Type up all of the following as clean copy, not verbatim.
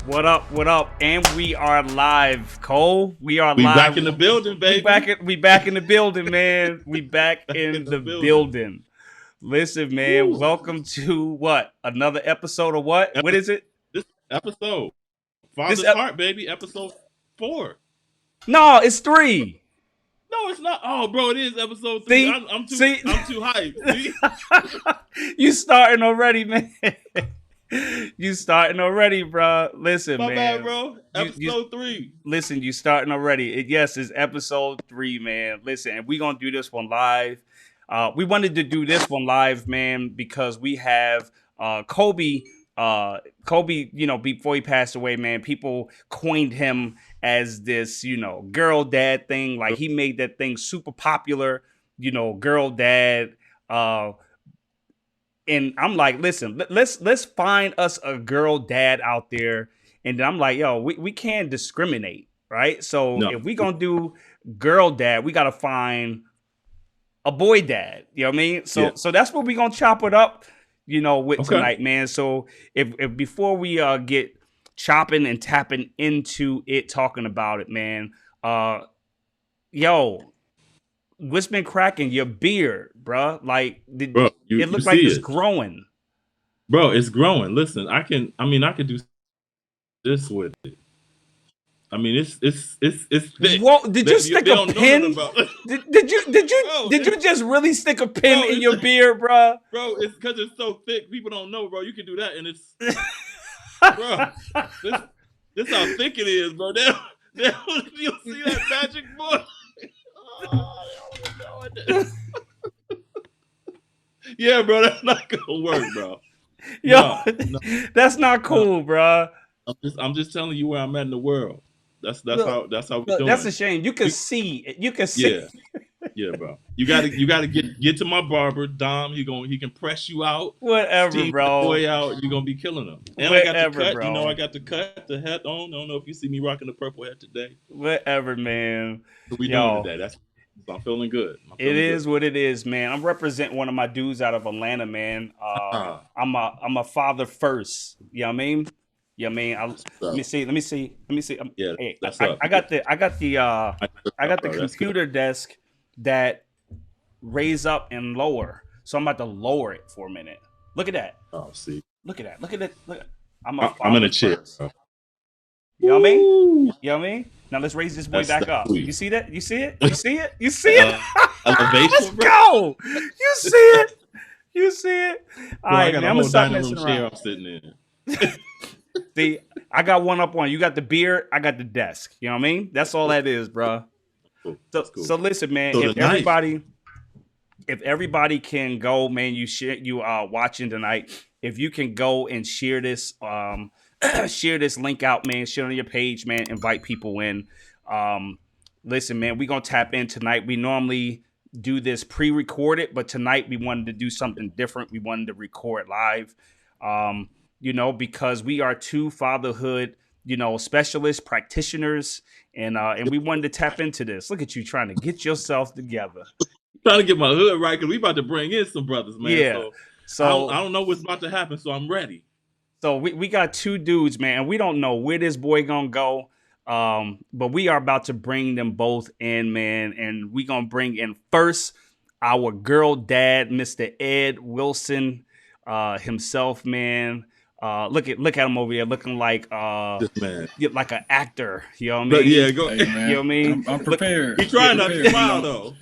What up? What up? And we are live, Cole. We are We live. back in the building, baby. We back in the building, man. We back in the building. Listen, man. Woo. Welcome to what? Another episode of what? What is it? This episode, Father's Heart, baby. Episode 4. No, it's 3. No, it's not. Oh, bro, it is episode 3. See? I'm too hyped. See? You starting already, man. You starting already, bro. Listen, My man. bad, bro. Episode 3. Listen, you starting already. Yes, it's episode 3, man. Listen, and we gonna do this one live. We wanted to do this one live, man, because we have Kobe. Kobe, before he passed away, man, people coined him as this, girl dad thing. Like he made that thing super popular, girl dad. And I'm like, listen, let's find us a girl dad out there. And then I'm like, yo, we can't discriminate, right? So if we gonna do girl dad, we gotta find a boy dad. You know what I mean? So that's what we gonna chop it up, with tonight, man. So if before we get chopping and tapping into it, talking about it, man, what's been cracking? Your beard, bro. Like, it looks like it's growing. Bro, it's growing. Listen, I can do this with it. I mean, it's thick. Whoa, did you stick a pin? Did you just really stick a pin in your beard, bro? Bro, it's because it's so thick. People don't know, bro. You can do that, and it's bro. This how thick it is, bro. You'll see that magic boy. Yeah, bro, that's not gonna work, bro. Yo, no. That's not cool, bro. I'm just telling you where I'm at in the world. That's how we're doing. That's a shame. You can see it. You can see. Yeah, bro. You gotta get to my barber, Dom. He can press you out. Whatever, bro. Boy out. You're gonna be killing him. And whatever, I got the cut. Bro. I got the cut, the hat on. I don't know if you see me rocking the purple hat today. Whatever, man. What we doing today? I'm feeling good. It is what it is, man. I'm representing one of my dudes out of Atlanta, man. I'm a father first. You know what I mean? Yeah, man. Let me see. Yeah, hey, I got the computer desk that raise up and lower. So I'm about to lower it for a minute. Look at that. Oh, see. Look at that. I'm in a chair. You know what I mean? You know what I mean? Now let's raise this boy back up. You see that? You see it? You see it? You see it? Let's go. You see it? You see it? All right, man. I'm gonna stop messing around. I'm sitting in. See, I got one up on you. Got the beard. I got the desk. You know what I mean? That's all that is, bro. Cool. So listen, man. If everybody can go, man, you are watching tonight. If you can go and share this, share this link out, man. Share on your page, man. Invite people in. Listen, man, we're gonna tap in tonight. We normally do this pre-recorded, but tonight we wanted to do something different. We wanted to record live. Because we are two fatherhood, specialist practitioners, and we wanted to tap into this. Look at you trying to get yourself together. Trying to get my hood right, because we about to bring in some brothers, man. Yeah. So I don't know what's about to happen, so I'm ready. So we got two dudes, man, and we don't know where this boy gonna go. But we are about to bring them both in, man, and we gonna bring in first our girl dad, Mr. Ed Wilson, himself, man. Look at him over here, looking like this man, like an actor. You know what I mean? Yeah, go. Hey, man. You know what I mean? I'm prepared. He's trying not to smile though.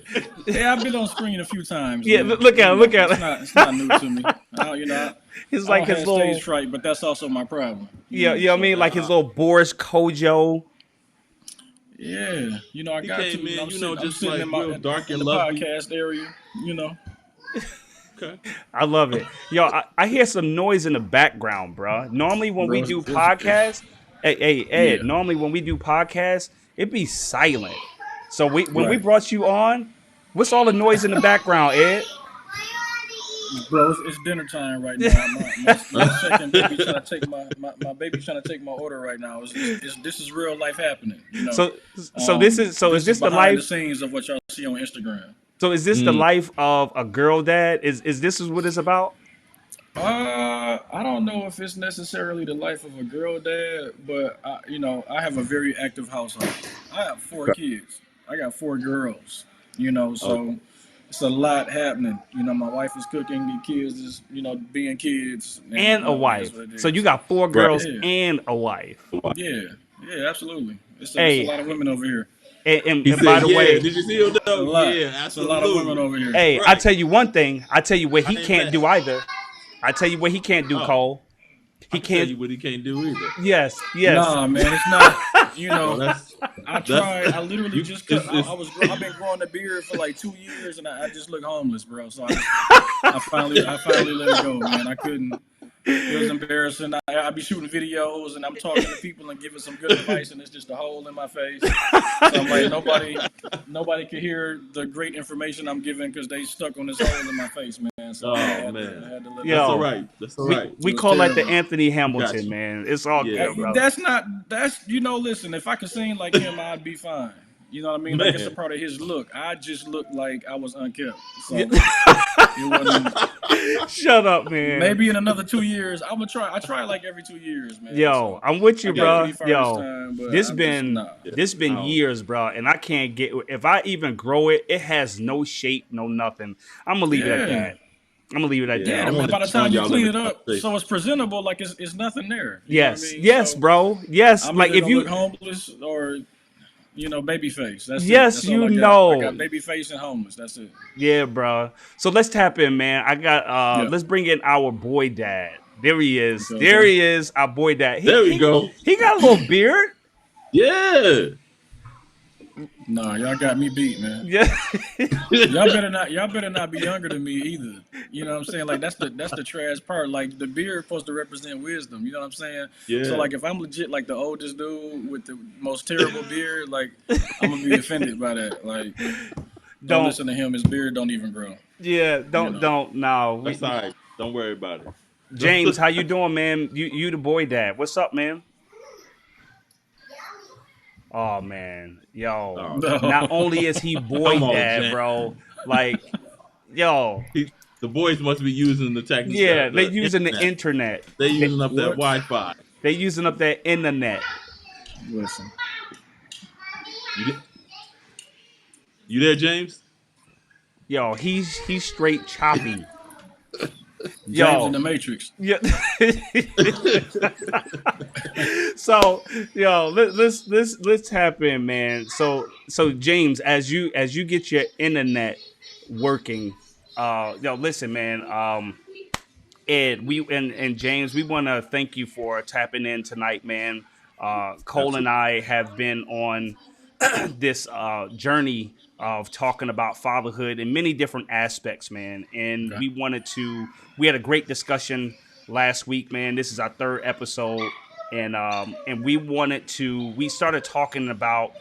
Yeah, I've been on screen a few times. Yeah, man. look at him. It's not new to me. It's like his little stage fright, but that's also my problem. Yeah, you know what I mean? Like his little Boris Kojo. Yeah, I he got came to. in, I'm just like real dark and the lovely podcast area. Okay. I love it. Yo, I hear some noise in the background, bro. Normally when we do podcasts, hey Ed, yeah. Normally when we do podcasts, it be silent. So when we brought you on, what's all the noise in the background, Ed? Bro, it's dinner time right now. My second baby trying to take my baby trying to take my order right now. This is real life happening. So is this the behind life the scenes of what y'all see on Instagram? So is this the life of a girl dad? Is this what it's about? I don't know if it's necessarily the life of a girl dad, but I have a very active household. I have four Okay. kids. I got four girls. Okay. So it's a lot happening. My wife is cooking, the kids is being kids, and And a that's wife. what it So you is. got four Right. girls Yeah, and a wife. yeah, yeah, absolutely. It's a Hey, lot of women over here. He and by said, the "Yeah." way, Did you see him A though? lot. Yeah, It's a lot of women absolutely. over here. hey, I Right. tell you one thing. I tell you what I he ain't can't mad. do either. I tell you what he can't do, Oh, Cole. I He can tell can't. you what he can't do either. Yes, yes. Nah, man, it's not. You So know, I that's tried. I literally you. just cut. It's I was. I've been growing a beard for like 2 years, and I just look homeless, bro. So I finally let it go, man. I couldn't. It was embarrassing. I be shooting videos and I'm talking to people and giving some good advice, and it's just a hole in my face. So I'm like, nobody can hear the great information I'm giving because they stuck on this hole in my face, man. So oh I man, had to let it that's all go. Yo, right. That's all we right. It we was call that the terrible. Anthony Got Hamilton, you. man. It's all Yeah, good, brother. That's not. That's Listen, if I could sing like him, I'd be fine. You know what I mean? Like it's a man. part of his look. I just looked like I was unkept, Yeah. so it wasn't. Shut up, man. Maybe in another 2 years, I'm gonna try. I try like every 2 years, man. Yo, So I'm with I you, got Yeah, bro. pretty far this Yo, time, but this I'm just been nah. yeah. this been Oh, years, bro, and I can't get. If I even grow it, it has no shape, no nothing. I'm gonna leave it at Yeah, that. I'm gonna leave it at yeah. yeah. I that. Man, want by the to join time you y'all in clean the it up, conversation. so it's presentable, like it's nothing there. You know what I Yes, mean? yes, So bro. Yes, I'm like either if gonna look you, homeless or baby face. That's it. yes, That's all you I got. I know. got baby face and homeless. That's it. Yeah, bro. So let's tap in, man. I got Yeah. let's bring in our boy dad. There he is. Okay. There Okay. he is, our boy dad. He There we he go. he got a little beard. Yeah. Nah, y'all got me beat, man. Yeah. Y'all better not. Y'all better not be younger than me either. You know what I'm saying? Like that's the trash part. Like the beard supposed to represent wisdom. You know what I'm saying? So Yeah. like if I'm legit like the oldest dude with the most terrible beard, like I'm gonna be offended by that. Like don't don't listen to him. His beard don't even grow. yeah, You don't know. don't no. That's all right. Don't worry about James, it. how you doing, man? You the boy dad. What's up, man? Oh man. Yo. Oh, Not No. only is he boy come on, dad, Jan. bro, like yo, The boys must be using yeah, they the using the internet. internet. They They, using up that What? Wi-Fi. they using up that internet. Listen, You th- you there, James? Yo, he's straight choppy. James in Yo, the Matrix. yeah. So, yo, let's tap in, man. So James, as you get your internet working, yo, listen, man. Ed, and James, we want to thank you for tapping in tonight, man. Cole and Absolutely. I have been on this journey of talking about fatherhood in many different aspects, man. And Okay. we had a great discussion last week, man. This is our third episode, and we started talking about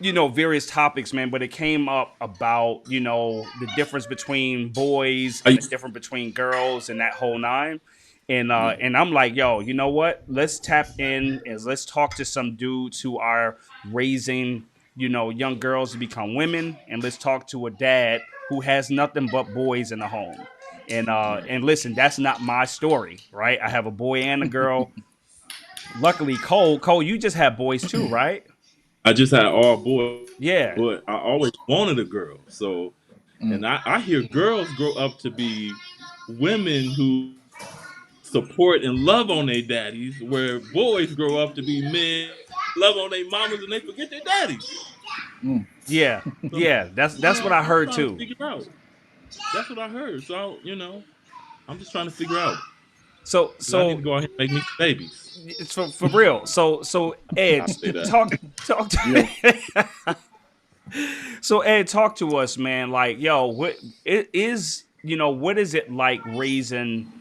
various topics, man, but it came up about the difference between boys Are and you, the difference between girls and that whole nine. And Yeah. and I'm like, yo, you know what? Let's tap in and let's talk to some dudes who are raising young girls to become women, and let's talk to a dad who has nothing but boys in the home. Right. And listen, that's not my story, right? I have a boy and a girl. Luckily, Cole, you just have boys too, right? I just had all boys, Yeah. but I always wanted a girl. So, Mm. and I hear girls grow up to be women who support and love on their daddies, where boys grow up to be men love on their mamas and they forget their daddies. Mm. Yeah, So, yeah, that's what I I'm heard trying to too. figure out. That's what I heard. So, I'm just trying to figure out So because I need to so go ahead and make me some babies. it's for real. So Ed, I say that. talk Yo. to so Ed, talk to us, man. Like, yo, what it is, what is it like raising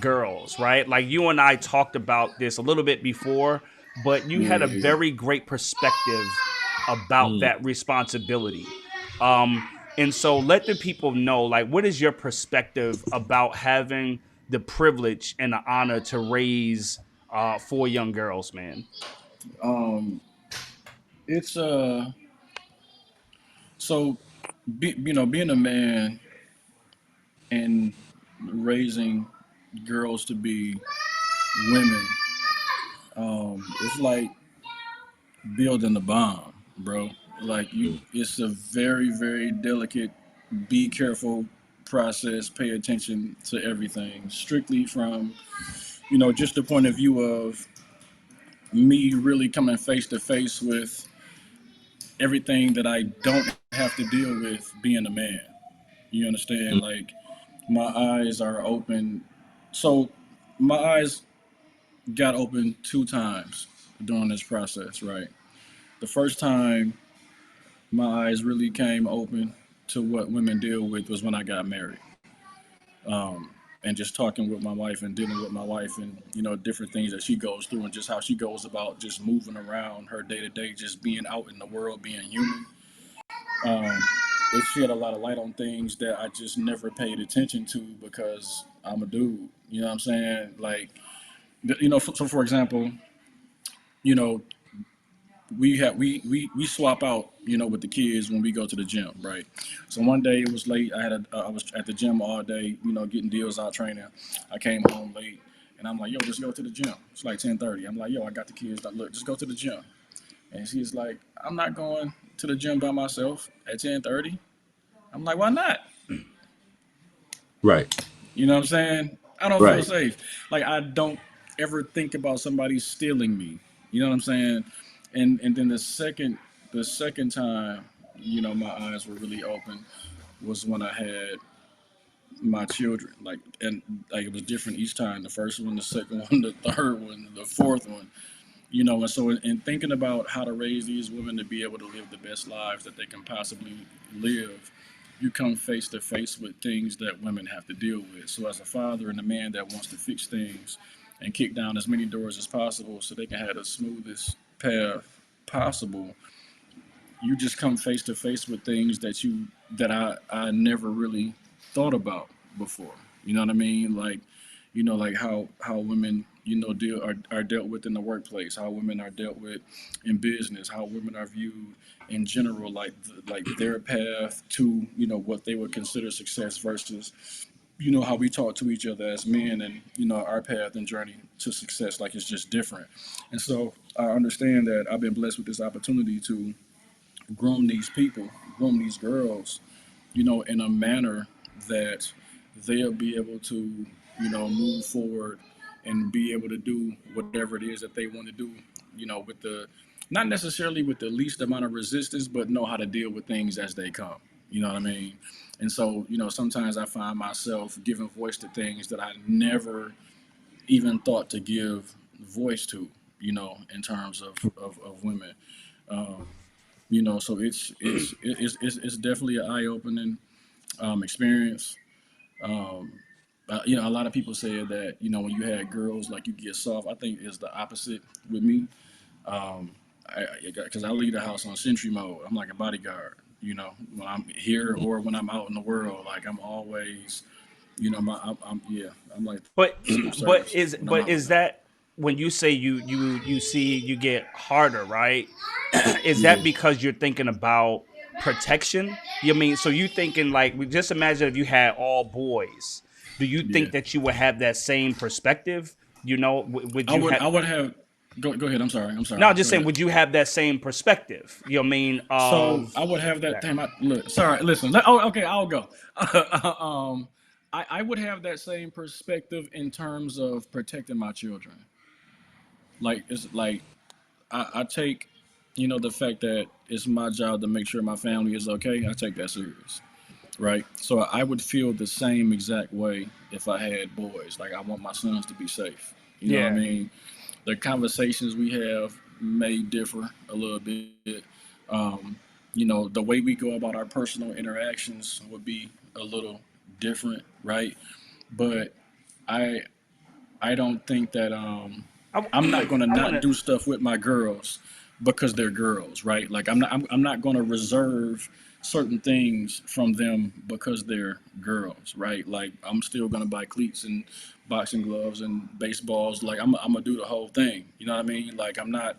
girls, right? Like you and I talked about this a little bit before, but you Yeah. had a Yeah. very great perspective about Mm. that responsibility. And so let the people know, like, what is your perspective about having the privilege and the honor to raise four young girls, man? Um. It's so being a man and raising girls to be women, it's like building a bomb, bro. Like it's a very, very delicate, be careful process. Pay attention to everything. Strictly from, just the point of view of me really coming face to face with everything that I don't have to deal with being a man. You understand? Like my eyes are open. So my eyes got open 2 times during this process, right? The first time my eyes really came open to what women deal with was when I got married. And just talking with my wife and dealing with my wife and, different things that she goes through and just how she goes about just moving around her day to day, just being out in the world, being human. Um, it shed a lot of light on things that I just never paid attention to because I'm a dude. You know what I'm saying? Like, so for example, you know, we swap out, with the kids when we go to the gym, right? So one day it was late. I was at the gym all day, getting deals out training. I came home late, and I'm like, yo, just go to the gym. It's like 10:30. I'm like, yo, I got the kids. Look, just go to the gym. And she's like, I'm not going to the gym by myself at 10:30. I'm like, why not? Right. You know what I'm saying? I don't feel Right. safe. Like I don't ever think about somebody stealing me. You know what I'm saying? And then the second time, my eyes were really open was when I had my children. And it was different each time. The first one, the second one, the third one, the fourth one. And so in thinking about how to raise these women to be able to live the best lives that they can possibly live, you come face to face with things that women have to deal with. So as a father and a man that wants to fix things and kick down as many doors as possible so they can have the smoothest path possible, you just come face to face with things that I never really thought about before. You know what I mean? Like how women, are dealt with in the workplace, how women are dealt with in business, how women are viewed in general, like their path to, what they would consider success versus, how we talk to each other as men and, our path and journey to success, like it's just different. And so I understand that I've been blessed with this opportunity to groom these people, groom these girls, in a manner that they'll be able to, move forward and be able to do whatever it is that they want to do, with not necessarily with the least amount of resistance, but know how to deal with things as they come. You know what I mean? And so, sometimes I find myself giving voice to things that I never even thought to give voice to, in terms of women. Um, so it's definitely an eye opening experience. Um, a lot of people say that when you had girls, like you get soft. I think it's the opposite with me. Um, because I leave the house on sentry mode. I'm like a bodyguard. When I'm here or when I'm out in the world, like I'm always, I'm like But Secret but Service is when I'm but out and is about. that when you say you see you get harder, right? Is Yeah, that because you're thinking about protection? You mean so you thinking like we just imagine if you had all boys. Do you yeah. think that you would have that same perspective? Would I you would have I would have. Go ahead. I'm sorry. I'm no, sorry. I'm just Go saying, ahead. would you have that same perspective? You know what I mean So of I would have that. that. Damn, look. Sorry. Listen. Oh, okay. I'll go. um, I would have that same perspective in terms of protecting my children. Like it's like I take, the fact that it's my job to make sure my family is okay. I take that serious, right? So I would feel the same exact way if I had boys. Like I want my sons to be safe. You know what I Yeah. mean? The conversations we have may differ a little bit. Um, the way we go about our personal interactions would be a little different, right? But I I don't think that I'm not gonna I not want do stuff with my girls because they're girls, right? Like I'm not gonna reserve certain things from them because they're girls, right? Like I'm still gonna buy cleats and boxing gloves and baseballs. Like I'm gonna do the whole thing. You know what I mean? Like I'm not,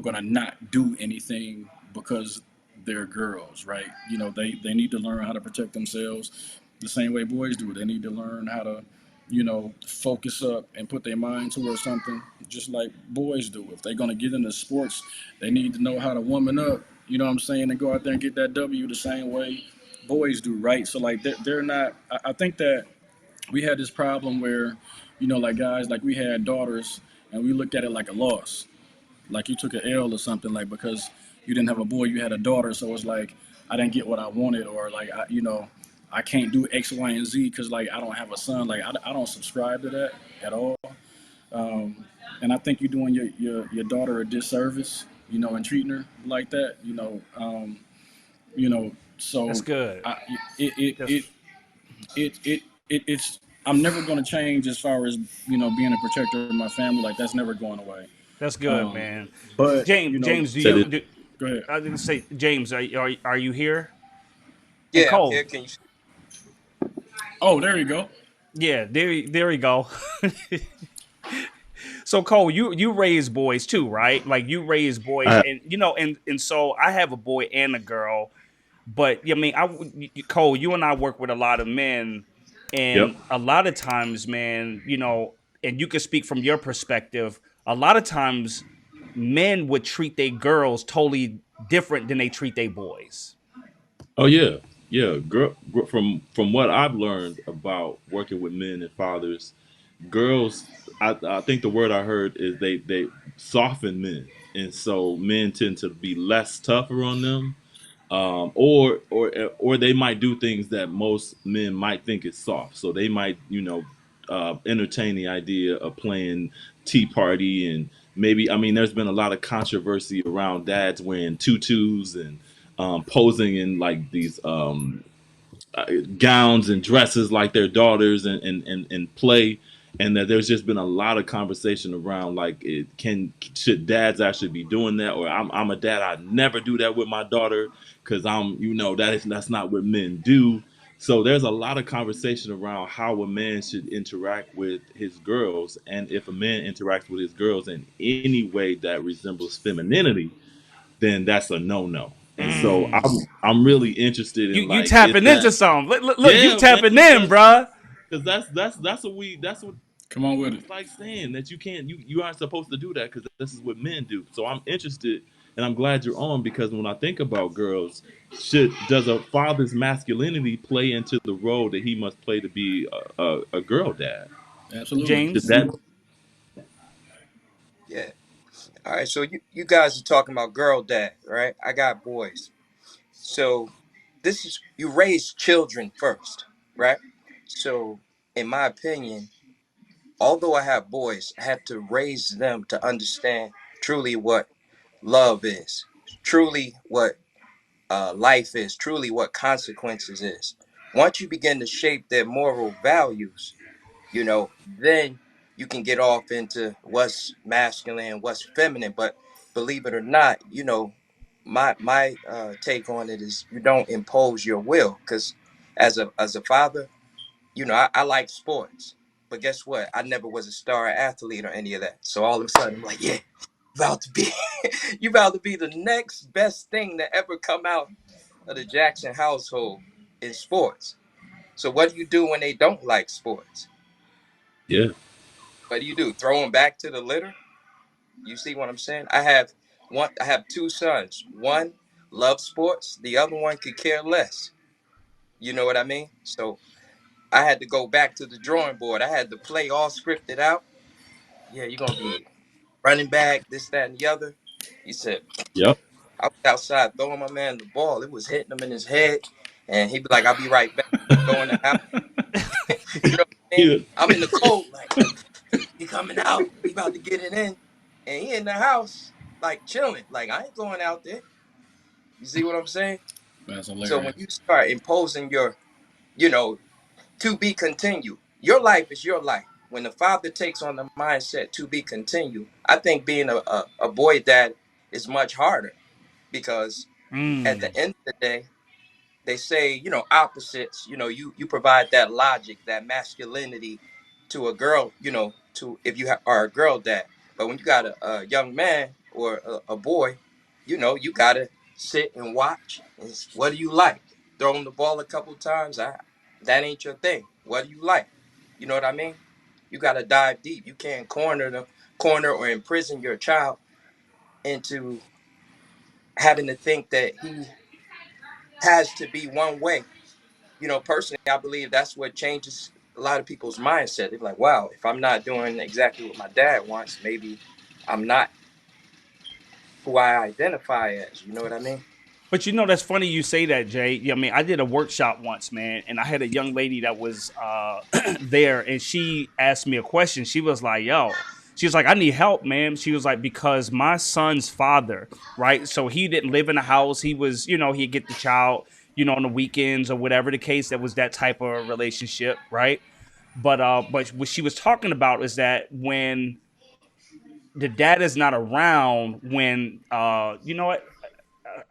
gonna not do anything because they're girls, right? They need to learn how to protect themselves. the same way boys do. They need to learn how to, focus up and put their mind towards something, just like boys do. If they're gonna get into sports, they need to know how to woman up. You know what I'm saying? And go out there and get that W the same way boys do, right? So like they're not. I think that we had this problem where, like guys, like we had daughters, and we looked at it like a loss, like you took an L or something, like because you didn't have a boy, you had a daughter, so it's like I didn't get what I wanted, or like I can't do X, Y, and Z because like I don't have a son. Like I don't subscribe to that at all. Um, and I think you're doing your daughter a disservice, and treating her like that, you know. That's So good. I, it, it, That's it, it's I'm never going to change as far as being a protector of my family. Like that's never going away. that's good, Um, man. but James, do Said you? it. Do, go ahead. I didn't say James. Are you here? And Yeah, I'm here. Cole. Can you? Oh, there you go. Yeah, there we go. So Cole, you raise boys too, right? Like you raise boys, I, and and so I have a boy and a girl. But I mean, Cole, you and I work with a lot of men, yep. and a lot of times, man, and you can speak from your perspective. A lot of times, men would treat their girls totally different than they treat their boys. Oh yeah, yeah. From what I've learned about working with men and fathers, girls. I think the word I heard is they soften men, and so men tend to be less tougher on them, or they might do things that most men might think is soft. So they might entertain the idea of playing tea party, and maybe I mean there's been a lot of controversy around dads wearing tutus and posing in like these gowns and dresses like their daughters and play, and that there's just been a lot of conversation around like should dads actually be doing that, or I'm a dad, I never do that with my daughter because that's not what men do. So there's a lot of conversation around how a man should interact with his girls, and if a man interacts with his girls in any way that resembles femininity, then that's a no. And so Mm. I'm really interested You in you like is tapping into that something. Look, you yeah, man, tapping in, bruh. because that's what Come on with it. it's like saying that you aren't supposed to do that because this is what men do. So I'm interested, and I'm glad you're on because when I think about girls, does a father's masculinity play into the role that he must play to be a girl dad? Absolutely. Should James. that Yeah. All right. So you guys are talking about girl dad, right? I got boys. So this is you raise children first, right? So in my opinion, although I have boys, I had to raise them to understand truly what love is, truly what life is, truly what consequences is. Once you begin to shape their moral values, then you can get off into what's masculine, what's feminine. But believe it or not, my take on it is you don't impose your will because as a father, I like sports. But guess what? I never was a star athlete or any of that. So all of a sudden, I'm like, yeah, about to be, you about to be the next best thing to ever come out of the Jackson household in sports. So what do you do when they don't like sports? yeah. What do you do? Throw them back to the litter? You see what I'm saying? I have two sons. One loves sports, the other one could care less. You know what I mean? So I had to go back to the drawing board. I had to play all scripted out. Yeah, you're gonna be running back, this, that, and the other. He said, Yep. I was outside throwing my man the ball. It was hitting him in his head. And he'd be like, I'll be right back. Go in the house. You know what I mean? Yeah. I'm in the cold, like, he coming out. We about to get it in. And he in the house, like, chilling. Like, I ain't going out there. You see what I'm saying? That's So when hilarious. you start imposing your, you know, to be continued, your life is your life. When the father takes on the mindset to be continued, I think being a boy dad is much harder because at Mm. the end of the day, they say, opposites, you provide that logic, that masculinity to a girl, to if you are a girl dad. But when you got a young man or a boy, you gotta sit and watch. And what do you like? Throw him the ball a couple times. that ain't your thing. What do you like? You know what I mean? You got to dive deep. You can't corner or imprison your child into having to think that he has to be one way. You know, personally, I believe that's what changes a lot of people's mindset. They're like, wow, if I'm not doing exactly what my dad wants, maybe I'm not who I identify as. You know what I mean? But you know, that's funny you say that, Jay. Yeah, I mean, I did a workshop once, man, and I had a young lady that was there, and she asked me a question. She was like, "Yo," she was like, "I need help, man." She was like, "Because my son's father, right? So he didn't live in the house. He was, he'd get the child, on the weekends or whatever the case. That was that type of relationship, right? But what she was talking about is that when the dad is not around, when you know what?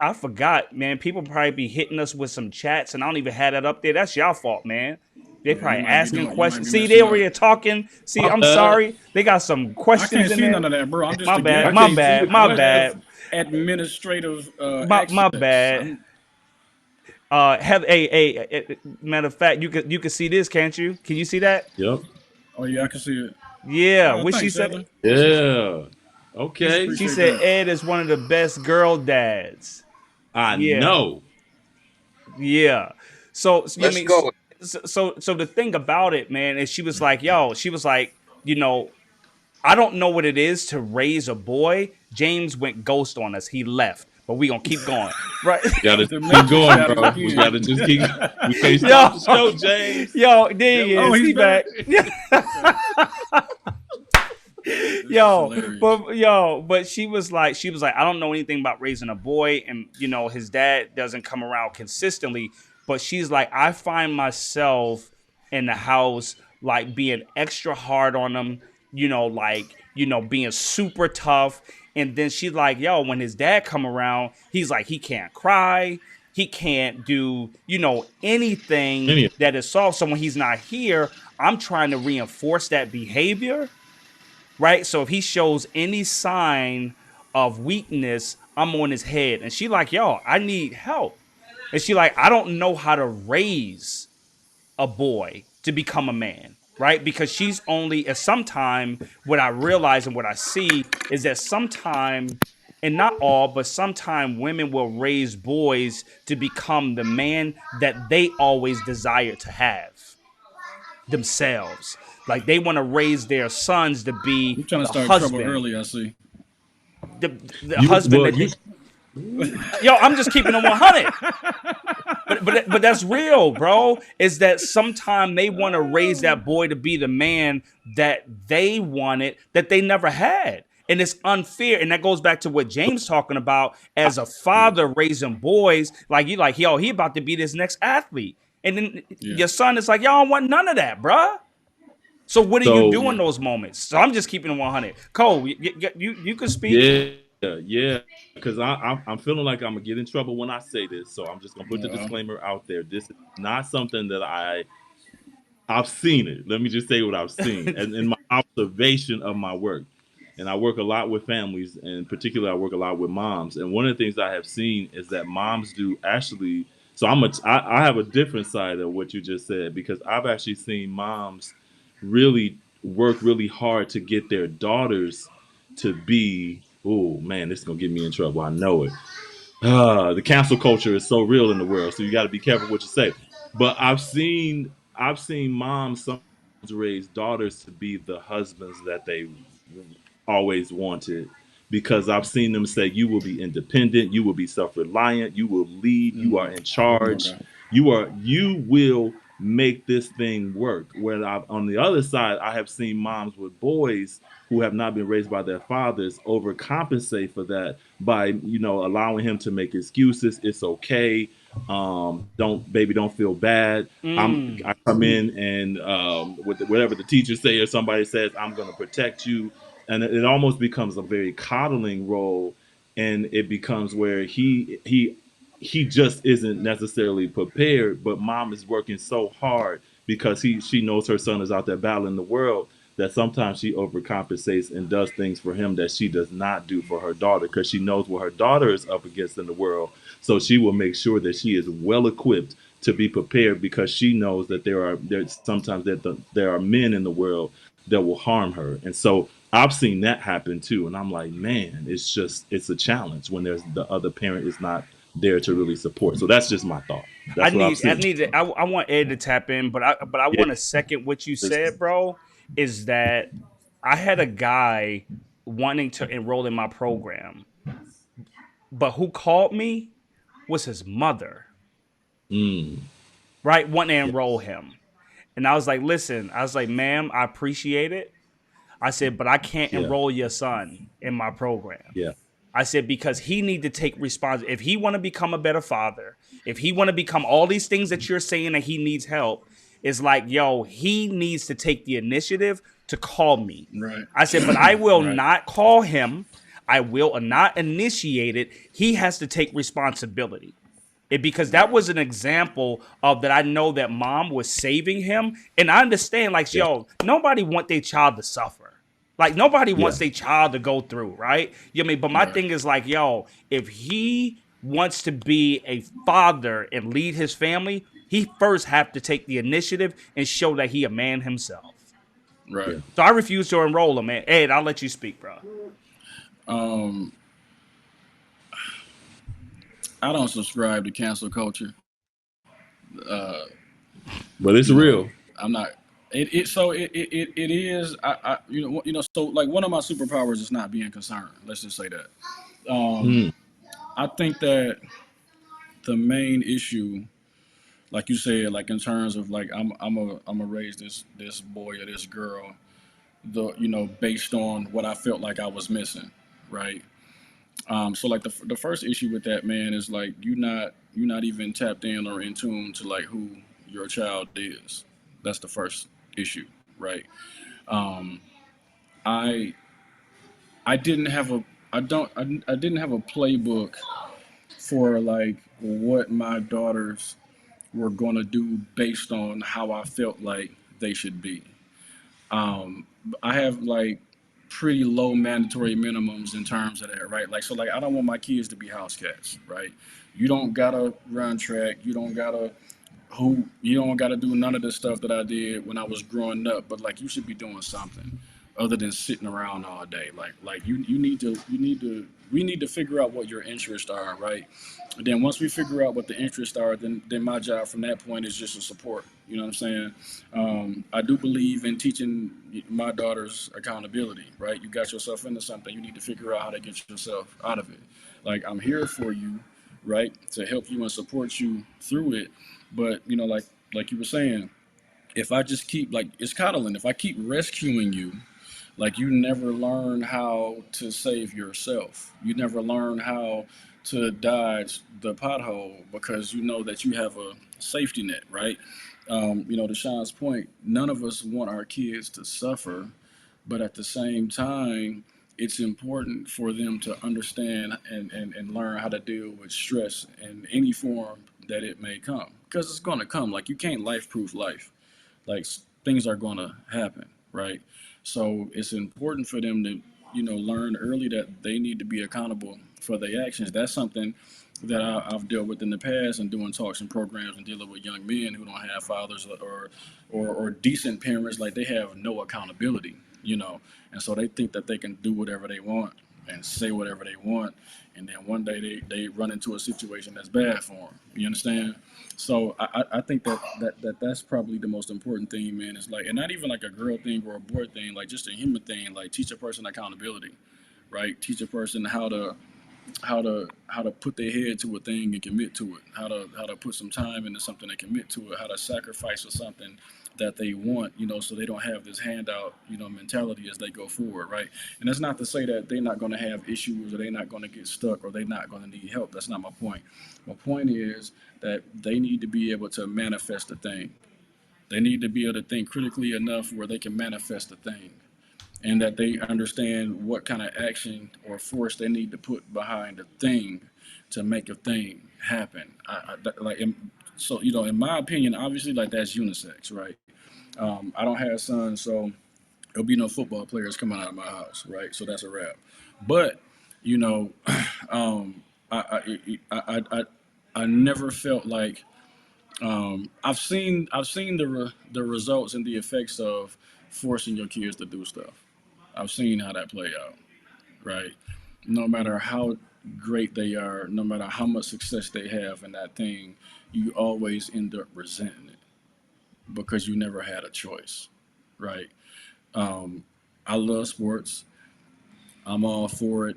I forgot, man. People probably be hitting us with some chats, and I don't even have that up there. That's y'all fault, man. They Yeah, probably asking you might questions. be See, they messing over up. here talking. See, My I'm bad. sorry. They got some I questions can't in see none there. of that, bro. I'm just My a bad. I guest. My can't see bad. the My What bad. questions. administrative My access? bad. Have a matter of fact, you can see this, can't you? Can you see that? Yep. Oh yeah, I can see it. Yeah. What she Thanks, said? Heather. Yeah. She, Okay. she Appreciate said that. Ed is one of the best girl dads. I Yeah. know. Yeah. I Let's mean, go. so the thing about it, man, is she was like, yo, she was like, I don't know what it is to raise a boy. James went ghost on us. He left, but we gonna keep going, right? We gotta The keep Matrix going, got him bro. We gotta again. just keep. We can't stop yo, the show, James. yo, there There he we Oh, is. he's He back. back. Okay. This is yo, hilarious. but she was like, I don't know anything about raising a boy, and his dad doesn't come around consistently. But she's like, I find myself in the house like being extra hard on him, being super tough. And then she's like, yo, when his dad come around, he's like, he can't cry, he can't do, anything Any that is soft. So when he's not here, I'm trying to reinforce that behavior, right? So if he shows any sign of weakness, I'm on his head. And she like, yo, I need help. And she like, I don't know how to raise a boy to become a man, right? Because she's only at some time, what I realize and what I see is that sometime, and not all, but sometime women will raise boys to become the man that they always desire to have themselves. Like they want to raise their sons to be You trying to the start trouble husband, early? I see. the you husband well that you they. Yo, I'm just keeping them 100. But that's real, bro. Is that sometime they want to raise that boy to be the man that they wanted that they never had. And it's unfair. And that goes back to what James talking about as a Yeah, father raising boys. Like you like, yo, he about to be this next athlete. And then yeah, your son is like, yo, I don't want none of that, bruh. So what do you so do yeah. in those moments? So I'm just keeping it 100. Cole, you can speak. yeah, yeah. Because I'm feeling like I'm gonna get in trouble when I say this, so I'm just gonna put the Uh, disclaimer out there. This is not something that I've seen it. Let me just say what I've seen, and in my observation of my work. And I work a lot with families, and particularly I work a lot with moms. And one of the things I have seen is that moms do actually. So I have a different side of what you just said because I've actually seen moms really work really hard to get their daughters to be. Oh man, this is gonna get me in trouble. I know it. The cancel culture is so real in the world, so you got to be careful what you say. But I've seen moms sometimes raise daughters to be the husbands that they always wanted because I've seen them say you will be independent, you will be self-reliant, you will lead, you are in charge, okay. you will make this thing work. Where on the other side, I have seen moms with boys who have not been raised by their fathers overcompensate for that by allowing him to make excuses. It's okay. Don't feel bad. Mm. I come in and with whatever the teacher say or somebody says, I'm going to protect you, and it almost becomes a very coddling role, and it becomes where he just isn't necessarily prepared, but mom is working so hard because she knows her son is out there battling the world that sometimes she overcompensates and does things for him that she does not do for her daughter because she knows what her daughter is up against in the world. So she will make sure that she is well equipped to be prepared, because she knows that there's sometimes there are men in the world that will harm her. And so I've seen that happen too. And I'm like, man, it's a challenge when there's the other parent is not there to really support. So that's just my thought. I That's what I've need I seen. need to, I want Ed to tap in, but I Yeah. want to second what you said, bro. Is that I had a guy wanting to enroll in my program, but who called me was his mother, Mm, right? Wanting to yeah. enroll him. And I was like, listen, I was like, ma'am, I appreciate it. I said, but I can't Yeah. enroll your son in my program. Yeah. I said, because he need to take responsibility. If he want to become a better father, if he want to become all these things that you're saying that he needs help, it's like, yo, he needs to take the initiative to call me. Right. I said, but I will Right. not call him. I will not initiate it. He has to take responsibility. Because that was an example of that. I know that mom was saving him, and I understand, like, Yeah. yo, nobody want their child to suffer. Like, nobody Yeah. wants their child to go through, right? You know what I mean? But my Right. thing is like, yo, if he wants to be a father and lead his family, he first have to take the initiative and show that he a man himself. Right. Yeah. So I refuse to enroll him, man. Ed, I'll let you speak, bro. Um, I don't subscribe to cancel culture. Uh, But it's you know, real. I'm not. It is. So like one of my superpowers is not being concerned. Let's just say that. Mm, I think that the main issue, like you said, like in terms of like I'm a raise this boy or this girl, based on what I felt like I was missing, right? So like the first issue with that, man, is like you not even tapped in or in tune to like who your child is. That's the first issue, right? Um, I I didn't have a I didn't have a playbook for like what my daughters were gonna do based on how I felt like they should be. Um, I have like pretty low mandatory minimums in terms of that, right? Like, so like I don't want my kids to be house cats, right? You don't gotta run track. You don't gotta do none of the stuff that I did when I was growing up. But like, you should be doing something other than sitting around all day. Like we need to figure out what your interests are, right? And then once we figure out what the interests are, then my job from that point is just to support. You know what I'm saying? I do believe in teaching my daughters accountability, right? You got yourself into something, you need to figure out how to get yourself out of it. Like I'm here for you, right, to help you and support you through it. But like you were saying, if I just keep like it's coddling, if I keep rescuing you, like you never learn how to save yourself. You never learn how to dodge the pothole because you know that you have a safety net, right? To Sean's point, none of us want our kids to suffer, but at the same time, it's important for them to understand and learn how to deal with stress in any form that it may come. Because it's going to come. Like, you can't life proof life. Like, things are going to happen, right? So it's important for them to, learn early that they need to be accountable for their actions. That's something that I've dealt with in the past and doing talks and programs and dealing with young men who don't have fathers or decent parents. Like they have no accountability, and so they think that they can do whatever they want and say whatever they want, and then one day they run into a situation that's bad for them. You understand? So I think that's probably the most important thing, man. Is like, and not even like a girl thing or a boy thing, like just a human thing. Like teach a person accountability, right? Teach a person how to put their head to a thing and commit to it. How to put some time into something and commit to it. How to sacrifice for something that they want, so they don't have this handout, mentality as they go forward, right? And that's not to say that they're not going to have issues or they're not going to get stuck or they're not going to need help. That's not my point. My point is that they need to be able to manifest the thing. They need to be able to think critically enough where they can manifest the thing, and that they understand what kind of action or force they need to put behind a thing to make a thing happen. So in my opinion, obviously, like that's unisex, right? I don't have sons, so there'll be no football players coming out of my house, right? So that's a wrap. But you know, um, I never felt like I've seen the results and the effects of forcing your kids to do stuff. I've seen how that play out, right? No matter how great they are, no matter how much success they have in that thing, you always end up resenting it because you never had a choice, right? Um, I love sports. I'm all for it.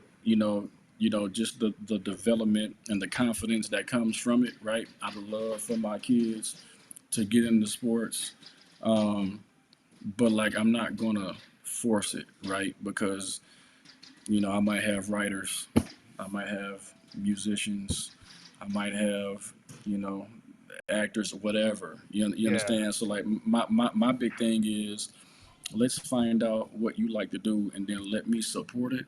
Just the development and the confidence that comes from it, right? I'd love for my kids to get into sports, um, but like I'm not gonna force it, right? Because I might have writers, I might have musicians, I might have you know actors or whatever. You Yeah, understand? So like my big thing is let's find out what you like to do and then let me support it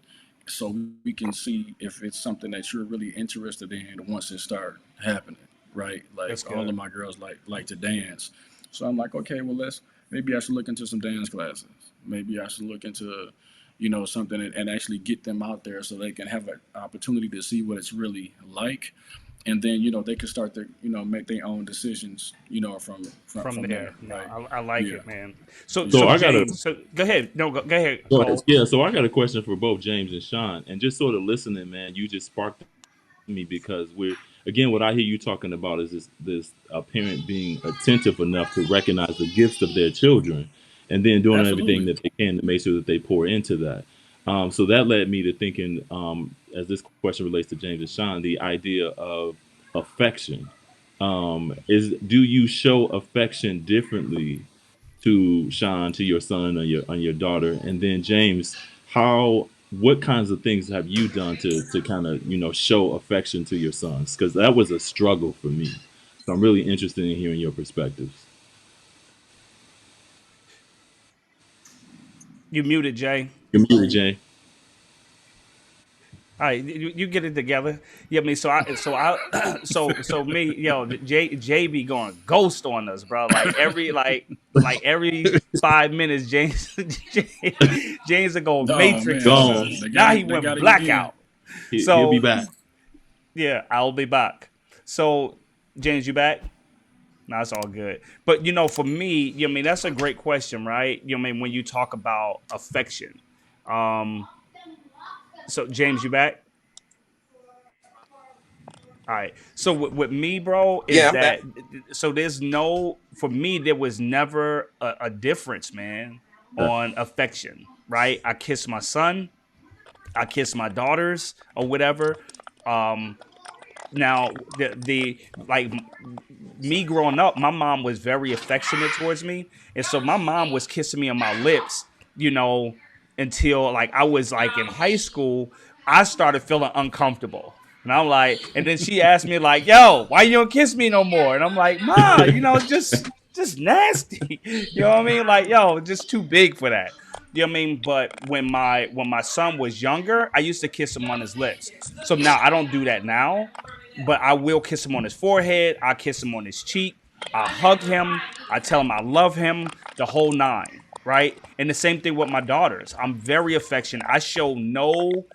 so we can see if it's something that you're really interested in once it start happening, right? that's Like all of good. my girls like to dance, so I'm like, okay, well, let's maybe I should look into some dance classes. Maybe I should look into something and actually get them out there so they can have an opportunity to see what it's really like, and then they can start to make their own decisions from from From from there. there, No, right? I like Yeah. it, man. So Yeah. So so I got a James, so go ahead. No, go ahead, go ahead. Cole. Yeah, so I got a question for both James and Sean, and just sort of listening, man. You just sparked me because we're again what I hear you talking about is this parent being attentive enough to recognize the gifts of their children, and then doing everything Absolutely. that they can to make sure that they pour into that. So that led me to thinking, as this question relates to James and Sean, the idea of affection. Is do you show affection differently to Sean, to your son or your daughter, and then James, how what kinds of things have you done to kind of show affection to your sons? Because that was a struggle for me. So I'm really interested in hearing your perspectives. You muted, Jay. You're muted, Jay. All right, you get it together. Yeah, I mean, so me, Jay be going ghost on us, bro. Like every 5 minutes, James will go Oh Matrix man, on Gone. us. they got Now he it. They went got it again. blackout. He'll be So back. yeah, I'll be back. So James, you back? No, it's all good. But for me, I mean, that's a great question, right? I mean, when you talk about affection. Um, so James, you back? All right. So with me, bro, Yeah, is I'm back. that so there's no for me there was never a difference, man, That, on affection, right? I kiss my son, I kiss my daughters or whatever. Um Now the like me growing up, my mom was very affectionate towards me, and so my mom was kissing me on my lips, you know, until like I was like in high school. I started feeling uncomfortable, and I'm like, and then she asked me like, "Yo, why you don't kiss me no more?" And I'm like, "Ma, it's just nasty." You know what I mean? Like, yo, just too big for that. You know what I mean? But when my son was younger, I used to kiss him on his lips. So now I don't do that now, but I will kiss him on his forehead. I kiss him on his cheek. I hug him. I tell him I love him, the whole nine, right? And the same thing with my daughters. I'm very affectionate. I show no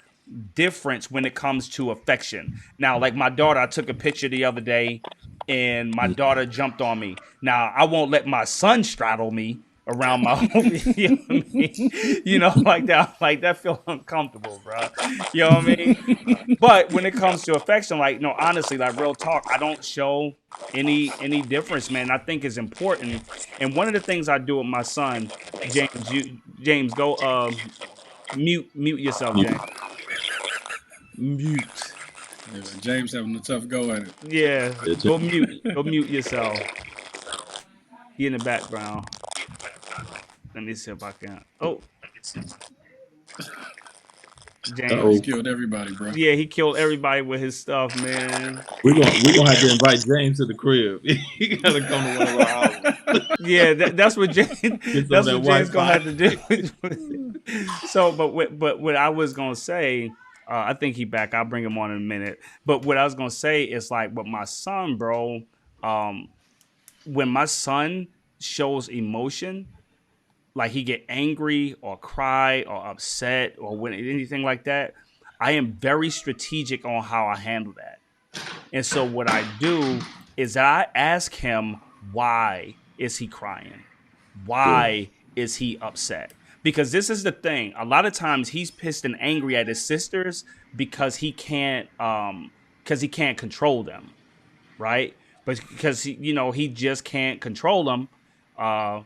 difference when it comes to affection. Now, like my daughter, I took a picture the other day and my daughter jumped on me. Now, I won't let my son straddle me around my you know what I mean? Like that feel uncomfortable, bro. You know what I mean? But when it comes to affection, like no, honestly, like real talk, I don't show any difference, man. I think it's important. And one of the things I do with my son, James, go mute yourself, James. Mute. Yeah, James having a tough go at it. Yeah, it's go mute. Go mute yourself. He in the background. Let me see if I can. Oh, He's oh. James. killed everybody, bro. Yeah, he killed everybody with his stuff, man. We're gonna have to invite James to the crib. He gotta come to one of our houses. Yeah, that's what James. Get some of That's that what James gonna Wi-Fi. have to do. So, but what I was gonna say, I think he back. I'll bring him on in a minute. But what I was gonna say is like with my son, bro. Um, when my son shows emotion, like he get angry or cry or upset or when anything like that, I am very strategic on how I handle that. And so what I do is that I ask him, why is he crying? Good. Why is he upset? Because this is the thing. A lot of times he's pissed and angry at his sisters because he can't control them, right? But because he just can't control them. Uh,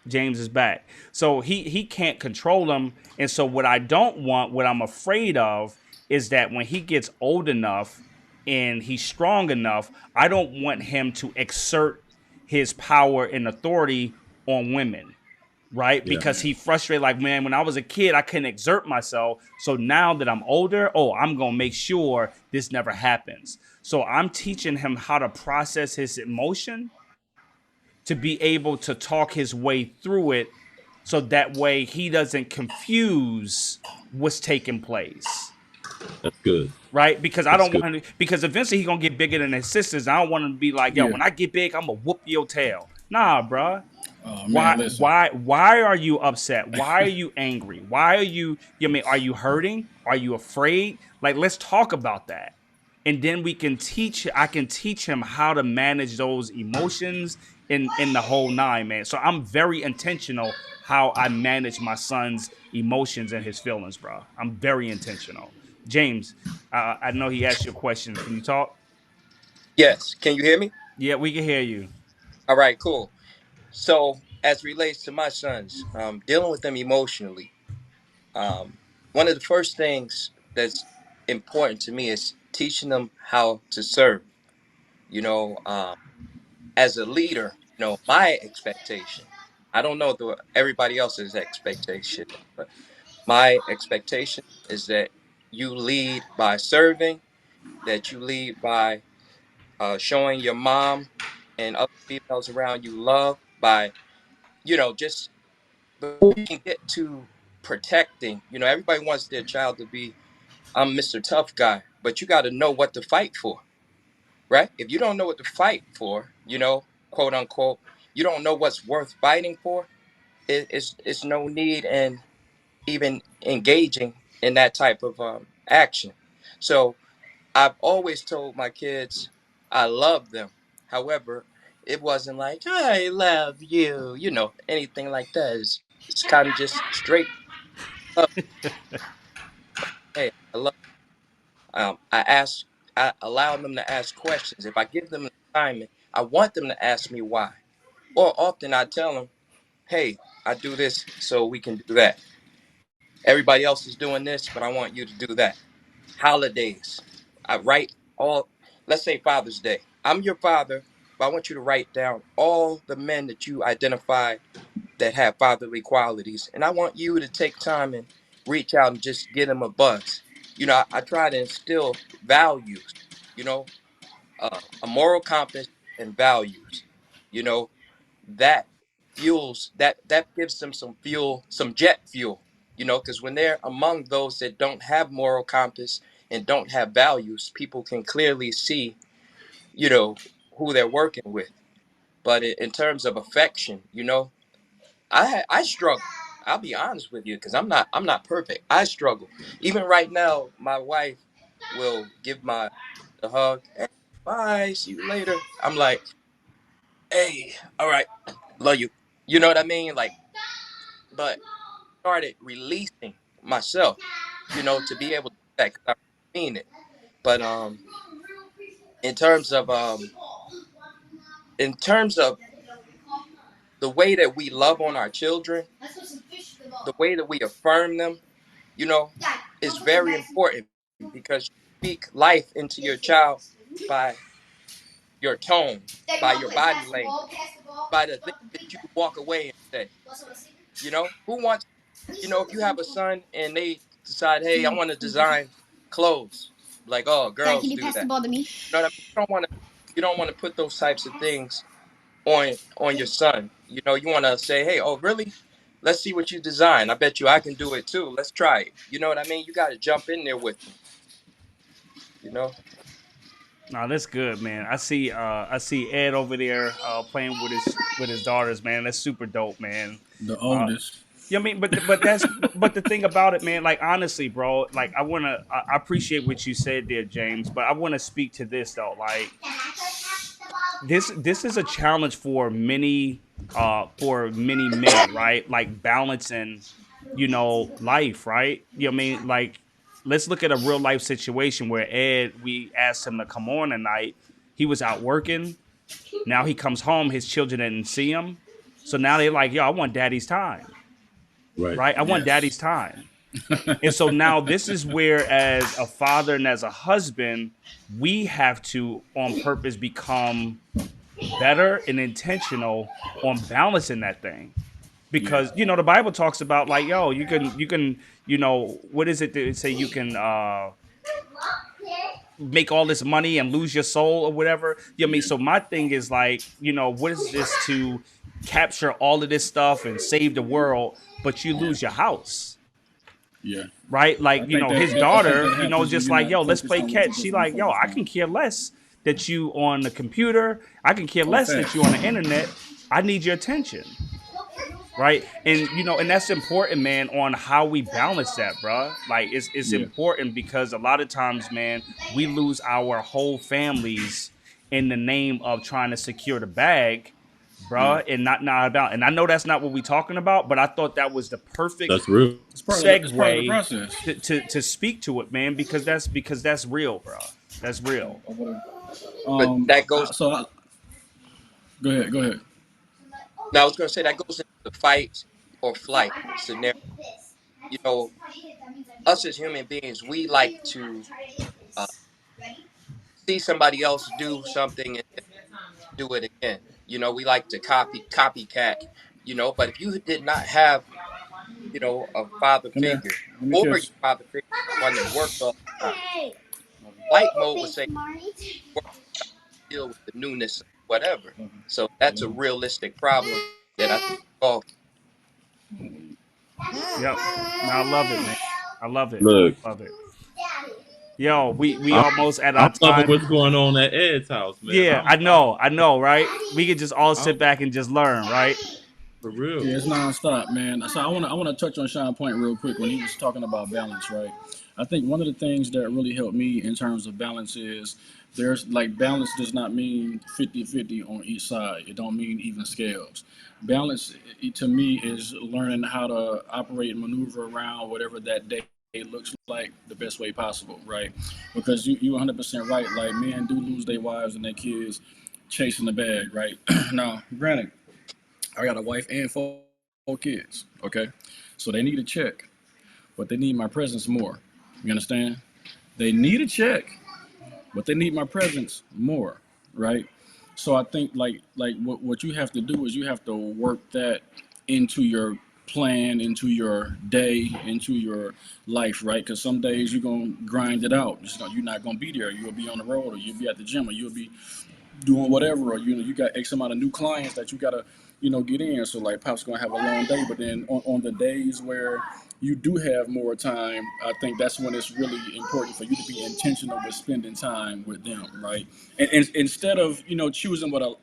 James is back. So he can't control them. And so what I don't want, what I'm afraid of, is that when he gets old enough and he's strong enough, I don't want him to exert his power and authority on women. Right? Yeah. Because he frustrated, like, man, when I was a kid, I couldn't exert myself. So now that I'm older, I'm gonna make sure this never happens. So I'm teaching him how to process his emotion to be able to talk his way through it so that way he doesn't confuse what's taking place. That's good. Right? Because I That's don't good. want him to, because eventually he's gonna get bigger than his sisters. I don't want him to be like, yo, Yeah. when I get big, I'm gonna whoop your tail. Nah, bruh. Oh Why man, listen. why are you upset? Why are you angry? Why are you mean, are you hurting? Are you afraid? Like, let's talk about that. And then I can teach him how to manage those emotions in the whole nine, man. So I'm very intentional how I manage my son's emotions and his feelings, bro. I'm very intentional. James, I know he asked you a question. Can you talk? Yes. Can you hear me? Yeah, we can hear you. All right, cool. So, as relates to my sons, dealing with them emotionally, one of the first things that's important to me is teaching them how to serve. You know, as a leader, my expectation. I don't know everybody else's expectation, but my expectation is that you lead by serving, that you lead by showing your mom and other females around you love by, just before you can get to protecting. Everybody wants their child to be, I'm Mr. Tough Guy, but you got to know what to fight for, right? If you don't know what to fight for, quote unquote, you don't know what's worth fighting for, it's no need in even engaging in that type of action. So I've always told my kids I love them. However, it wasn't like I love you, anything like that. It's kind of just straight up. Hey, I love. I allow them to ask questions. If I give them an assignment, I want them to ask me why. Or often I tell them, hey, I do this so we can do that. Everybody else is doing this, but I want you to do that. Holidays. I write all, let's say Father's Day. I'm your father, but I want you to write down all the men that you identify that have fatherly qualities. And I want you to take time and reach out and just get them a buzz. I try to instill values, you know, a moral compass and values. You know, that that gives them some fuel, some jet fuel, because when they're among those that don't have moral compass and don't have values, people can clearly see, you know who they're working with. But in terms of affection, I struggle. I'll be honest with you, because I'm not perfect. I struggle. Even right now, my wife will give my a hug. Hey, bye, see you later. I'm like, hey, all right, love you. You know what I mean? Like, but started releasing myself, to be able to do that, because I mean it. But in terms of in terms of the way that we love on our children, the way that we affirm them, you know, is very important, because you speak life into your child by your tone, by your body language, by the things that you walk away and say. Who wants, if you have a son and they decide, hey, I want to design clothes, like, oh, Dad, can girls you do pass the that. ball to me? You know what I mean? You don't want to put those types of things on your son. You want to say, hey, oh, really? Let's see what you design. I bet you I can do it too. Let's try it. You know what I mean? You got to jump in there with them. You know? No, that's good, man. I see Ed over there playing with his daughters, man. That's super dope, man. The Uh, oldest. yeah, I mean, but the thing about it, man, like, honestly, bro, like, I appreciate what you said there, James, but I wanna speak to this though. Like, this is a challenge for many men, right? Like balancing, life, right? You know what I mean? Like, let's look at a real life situation where Ed, we asked him to come on tonight. He was out working. Now he comes home, his children didn't see him. So now they're like, yo, I want daddy's time. Right. Right? I want Yes. daddy's time. And so now this is where, as a father and as a husband, we have to on purpose become better and intentional on balancing that thing. Yeah. Because the Bible talks about, like, yo, you can what is it that say you can make all this money and lose your soul or whatever. You know what I mean? So my thing is like, what is this to capture all of this stuff and save the world, but you lose your house? Yeah. Right? Like, his I think daughter, that happens when just you're like, not yo, let's focused play on what catch. you're She supposed to be like, yo, focused I on. can care less that you on the computer. I can care Oh, less that you on the facts. internet. I need your attention. Right. And and that's important, man, on how we balance that, bruh. Like, it's Yeah. important because a lot of times, man, we lose our whole families in the name of trying to secure the bag, Yeah. bruh, and not about. And I know that's not what we're talking about, but I thought that was the perfect That's real. It's part of the segue process. to speak to it, man, because that's real, bruh. That's real. Or whatever. But that goes. Go ahead. Go ahead. Now I was going to say that goes into the fight or flight scenario. You know, us as human beings, we like to uh, see somebody else do something and then do it again. We like to copycat. But if you did not have, a father Come here. figure, Let me or your catch. father figure, one that worked all the time, flight mode would say work, deal with the newness, whatever. So that's a realistic problem that I think all. Yep. No, I love it, man. I love it. Look, Love it. Yo, we I'm, almost at I'm our loving time. what's going on at Ed's house, man. Yeah, I know, right? We could just all I'm sit back and just learn, right? for real. Yeah, it's nonstop, man. So I wanna touch on Sean Point real quick when he was talking about balance, right? I think one of the things that really helped me in terms of balance is there's like balance does not mean 50-50 on each side. It don't mean even scales. Balance to me is learning how to operate and maneuver around whatever that day looks like the best way possible, right? Because you 100% right. Like men do lose their wives and their kids chasing the bag, right? Now, granted, I got a wife and four kids. Okay, so they need a check, but they need my presence more. You understand? They need a check, but they need my presence more, right? So I think like what you have to do is you have to work that into your plan, into your day, into your life, right? Because some days you're gonna grind it out. You're not gonna be there. You'll be on the road, or you'll be at the gym, or you'll be doing whatever, or you got X amount of new clients that you gotta get in. So like Pop's gonna have a long day, but then on the days where you do have more time, I think that's when it's really important for you to be intentional with spending time with them, right? And instead of choosing what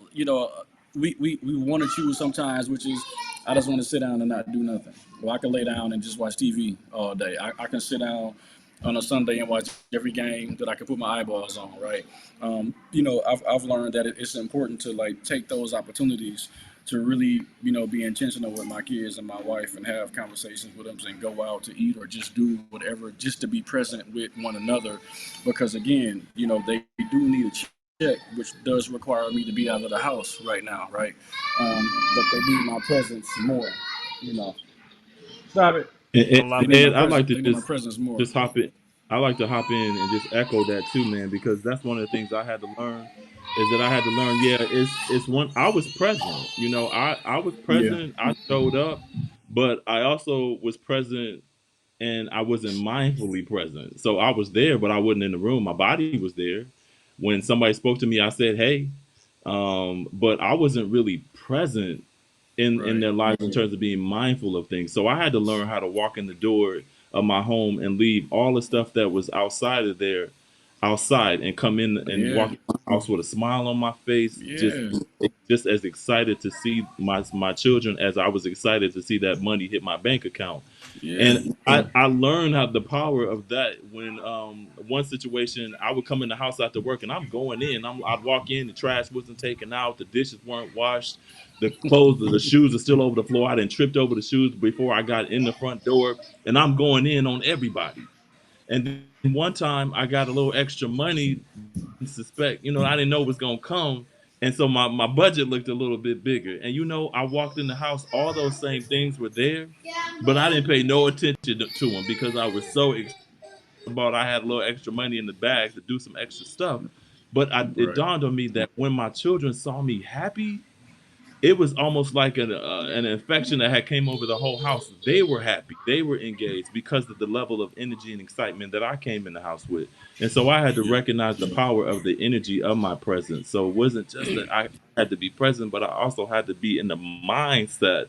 we want to choose sometimes, which is I just want to sit down and not do nothing. Well, I can lay down and just watch TV all day. I can sit down on a Sunday and watch every game that I can put my eyeballs on, right? I've learned that it's important to like take those opportunities to really, be intentional with my kids and my wife and have conversations with them and go out to eat or just do whatever, just to be present with one another. Because again, they do need a check, which does require me to be out of the house right now, right? But they need my presence more, you know. Stop it. I love it. Ed, I like to They need my presence more. just hop in. I like to hop in and just echo that too, man, because that's one of the things I had to learn is that I had to learn. Yeah, it's one. I was present. I was Yeah. present. I showed up, but I also was present and I wasn't mindfully present. So I was there, but I wasn't in the room. My body was there. When somebody spoke to me, I said, "Hey," but I wasn't really present in Right. their lives in terms of being mindful of things. So I had to learn how to walk in the door of my home and leave all the stuff that was outside of there outside and come in and Yeah. walk in my house with a smile on my face, Yeah. just as excited to see my children as I was excited to see that money hit my bank account. Yeah. And I learned how the power of that when one situation I would come in the house after work and I'm going in. I'd walk in, the trash wasn't taken out, the dishes weren't washed, the clothes, the shoes are still over the floor. I didn't tripped over the shoes before I got in the front door, and I'm going in on everybody. And then one time I got a little extra money, suspect, I didn't know it was gonna come. And so my budget looked a little bit bigger. And I walked in the house, all those same things were there, but I didn't pay no attention to them because I was so excited about I had a little extra money in the bag to do some extra stuff. But it Right. dawned on me that when my children saw me happy, it was almost like an infection that had came over the whole house. They were happy, they were engaged because of the level of energy and excitement that I came in the house with. And so I had to Yeah. recognize the power of the energy of my presence. So it wasn't just that I had to be present, but I also had to be in the mindset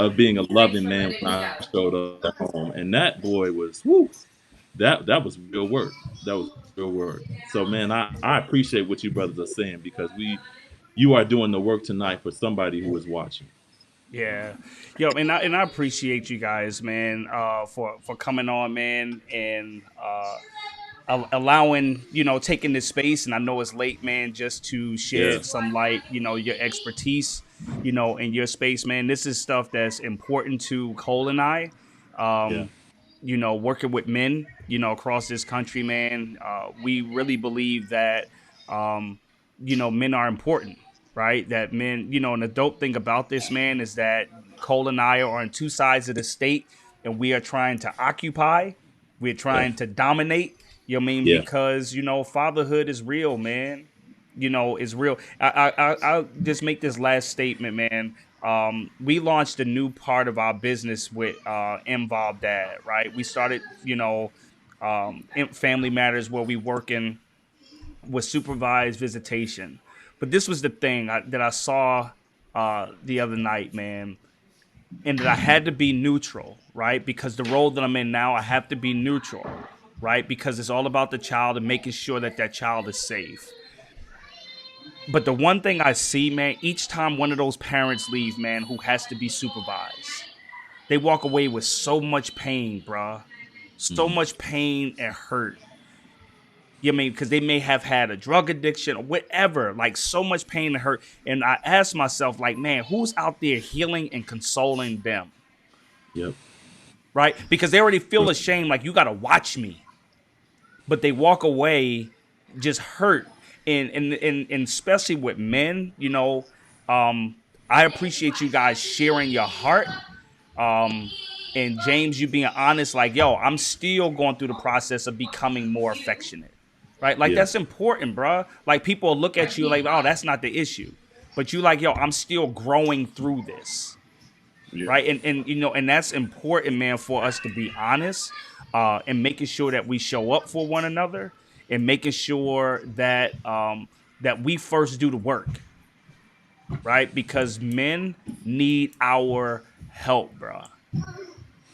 of being a loving man when I showed up at home. And that boy was whoo, that was real work. That was real work. So man, I appreciate what you brothers are saying because you are doing the work tonight for somebody who is watching. Yeah, yo, and I appreciate you guys, man, for coming on, man, and allowing, taking this space. And I know it's late, man, just to Yeah, shed some light, your expertise, in your space, man. This is stuff that's important to Cole and I. yeah, Um, working with men, across this country, man. We really believe that, um, men are important, right? That men, and the dope thing about this, man, is that Cole and I are on two sides of the state, and we are trying to occupy, we're yeah, trying to dominate. You know what I mean? yeah, Because fatherhood is real, man. Is real. I'll just make this last statement, man. We launched a new part of our business with Involved Dad, right? We started, in Family Matters, where we work in with supervised visitation. But this was the thing that I saw the other night, man, and that I had to be neutral, right? Because the role that I'm in now, I have to be neutral, right? Because it's all about the child and making sure that that child is safe. But the one thing I see, man, each time one of those parents leave, man, who has to be supervised, they walk away with so much pain, bruh. So hmm, much pain and hurt. You know what I mean? Because they may have had a drug addiction or whatever, like so much pain and hurt. And I ask myself, like, man, who's out there healing and consoling them? yep, Right? Because they already feel right, ashamed, like, you got to watch me. But they walk away just hurt. And especially with men, I appreciate you guys sharing your heart. Um, and James, you being honest, like, yo, I'm still going through the process of becoming more affectionate. Right? Like, yeah, that's important, bruh. Like, people look at you like, oh, that's not the issue. But you like, yo, I'm still growing through this. Yeah. Right. And that's important, man, for us to be honest, and making sure that we show up for one another, and making sure that that we first do the work, right? Because men need our help, bro.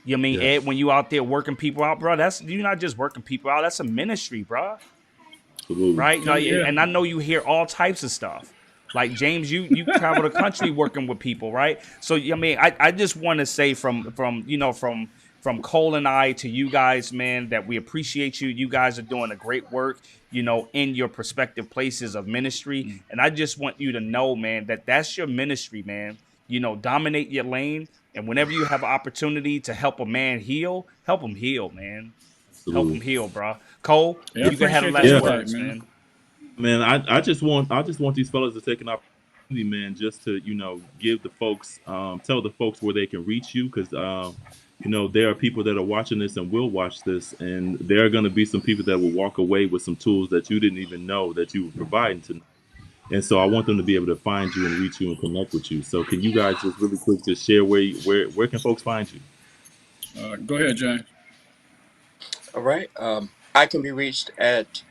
You know what I mean, yeah, Ed, when you out there working people out, bro, that's, you're not just working people out, that's a ministry, bro. absolutely. Right? Oh Like, yeah. and I know you hear all types of stuff. Like, James, you travel the country working with people, right? So I mean, I just want to say from Cole and I to you guys, man, that we appreciate you. You guys are doing a great work, in your prospective places of ministry, and I just want you to know, man, that that's your ministry, man. Dominate your lane, and whenever you have an opportunity to help a man heal, help him heal, man. Help him Absolutely. heal, bro. Cole, Yeah, I you can have the appreciate the last Yeah, invite, words, man. man. man. I just want these fellas to take an opportunity, man, just to give the folks tell the folks where they can reach you because there are people that are watching this and will watch this, and there are going to be some people that will walk away with some tools that you didn't even know that you were providing to. And so I want them to be able to find you and reach you and connect with you. So can you guys just really quick just share where can folks find you? Go ahead, James. All right. I can be reached at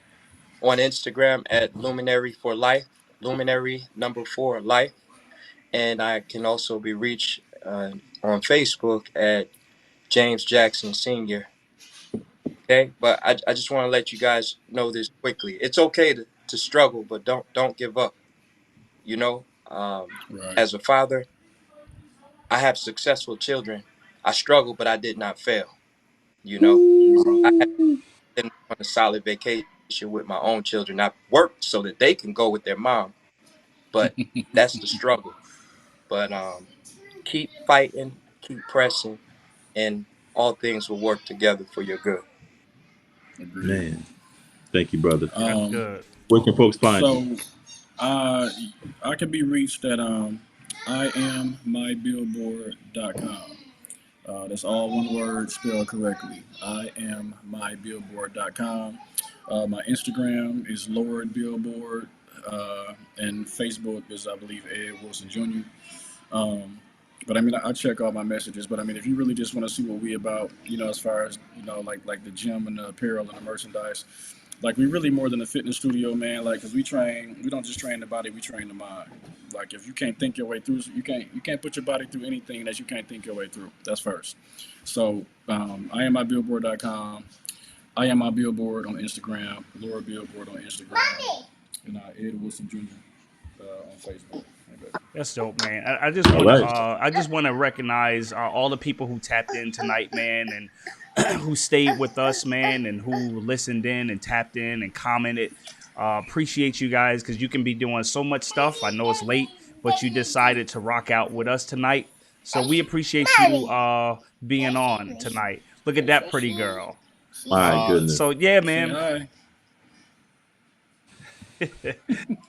on Instagram at Luminary for Life, Luminary number 4 Life, and I can also be reached on Facebook at James Jackson Senior. Okay, but I just want to let you guys know this quickly. It's okay to struggle, but don't give up. You know, Right. as a father, I have successful children. I struggled, but I did not fail. You know, I had Ooh. been on a solid vacation with my own children. I worked so that they can go with their mom, but that's the struggle. But keep fighting, keep pressing, and all things will work together for your good. Agreed. Man, thank you, brother. That's Um, good. Where can folks find you? so uh, I can be reached at IamMyBillboard.com. That's all one word spelled correctly. IamMyBillboard.com. My Instagram is Lord Billboard, and Facebook is, I believe, Ed Wilson Jr. Um, but I mean, I check all my messages. But I mean, if you really just want to see what we about, as far as like the gym and the apparel and the merchandise, like we really more than a fitness studio, man. Like, cause we don't just train the body, we train the mind. Like, if you can't think your way through, you can't put your body through anything that you can't think your way through. That's first. So, I am mybillboard.com. I am my billboard on Instagram. Laura Billboard on Instagram. And Ed Wilson Jr. On Facebook. That's dope, man. I just All want to right. recognize all the people who tapped in tonight, man, and who stayed with us, man, and who listened in and tapped in and commented. Appreciate you guys, because you can be doing so much stuff. I know it's late, but you decided to rock out with us tonight. So we appreciate you being on tonight. Look at that pretty girl. My goodness. So yeah, Say man. hi.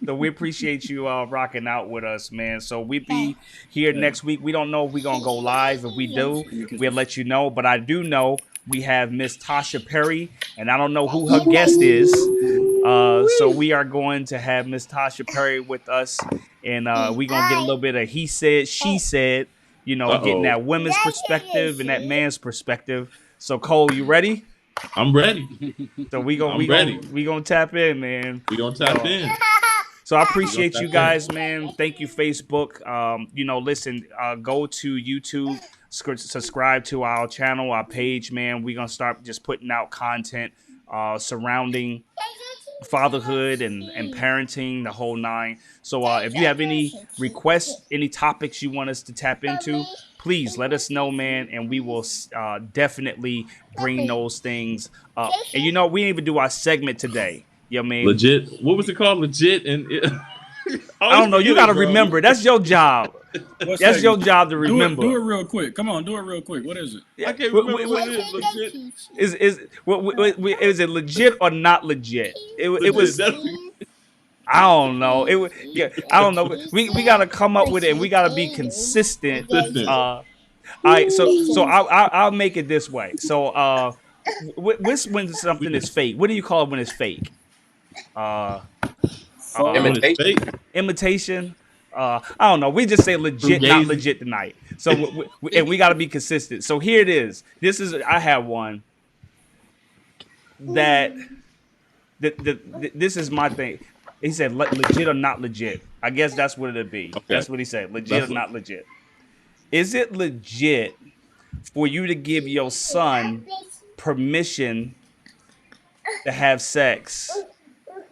So we appreciate you rocking out with us, man. So we be here next week. We don't know if we're gonna go live. If we do, we'll let you know. But I do know we have Miss Tasha Perry, and I don't know who her guest is. So we are going to have Miss Tasha Perry with us, and we're gonna get a little bit of he said, she said, getting that women's perspective and that man's perspective. So Cole, you ready? I'm ready. So I'm ready. we gonna tap in, man. We gonna tap in. So I appreciate you guys, man. Thank you, Facebook. Listen, go to YouTube, subscribe to our channel, our page, man. We're gonna start just putting out content surrounding fatherhood and parenting, the whole nine. So if you have any requests, any topics you want us to tap into, please let us know, man, and we will definitely bring those things up. And we didn't even do our segment today. You know what I mean? Legit. What was it called? Legit and I don't know. You got to remember. That's your job. That's your job to remember. Do it real quick. Come on, do it real quick. What is it? I can't remember what it is. Legit. Is it legit or not legit? It was. Legit. I don't know. I don't know. We got to come up with it, and we got to be consistent. All right. So I'll make it this way. So when something is fake? What do you call it when it's fake? Imitation. Imitation. I don't know. We just say legit, not legit tonight. So and we got to be consistent. So here it is. I have one that this is my thing. He said legit or not legit. I guess that's what it'd be. Okay. That's what he said. Legit or not legit. Is it legit for you to give your son permission to have sex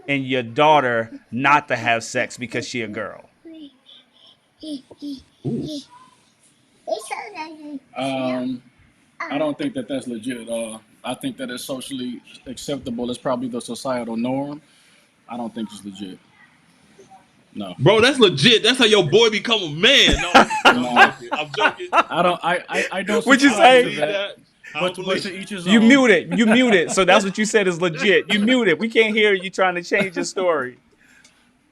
and your daughter not to have sex because she a girl? I don't think that that's legit at all. I think that it's socially acceptable. It's probably the societal norm. I don't think it's legit. No, bro, that's legit. That's how your boy become a man. No, I'm joking. I don't. What'd you say? That. But to each his you own. mute it. You mute it. So that's what you said is legit. You mute it. We can't hear you trying to change your story.